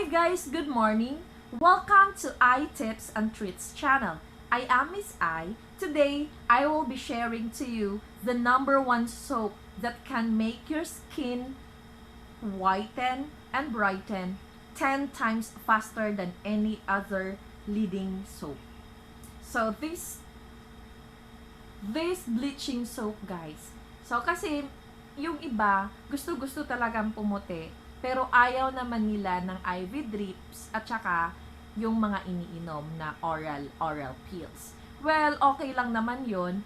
guys, good morning. Welcome to I Tips and Treats channel. I am Miss I. Today, I will be sharing to you the number one soap that can make your skin whiten and brighten 10 times faster than any other leading soap. So this bleaching soap, guys. So kasi yung iba gusto talagang pumuti, pero ayaw naman nila ng IV drips at saka yung mga iniinom na oral pills. Well, okay lang naman yun.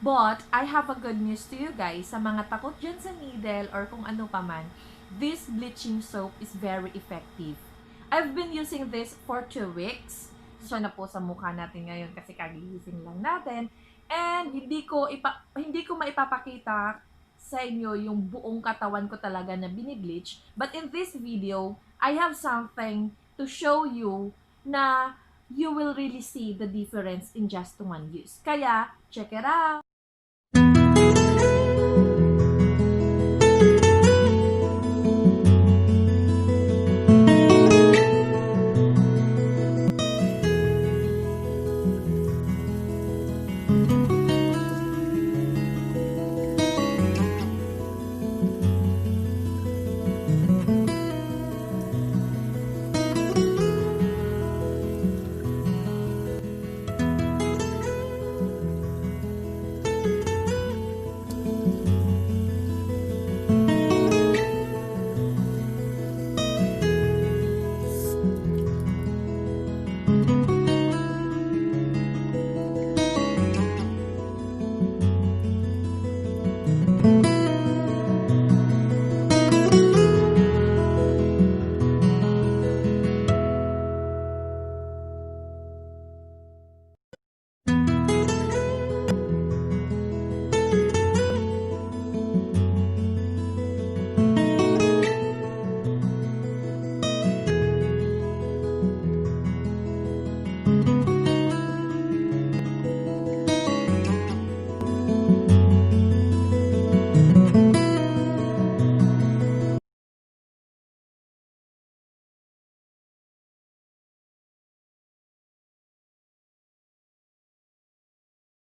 But I have a good news to you guys, sa mga takot dyan sa needle or kung ano pa man, this bleaching soap is very effective. I've been using this for 2 weeks. So na po sa mukha natin ngayon kasi kagigising lang natin. And hindi ko maipapakita sa inyo yung buong katawan ko talaga na binibleach. But in this video, I have something to show you na you will really see the difference in just 1 use. Kaya, check it out!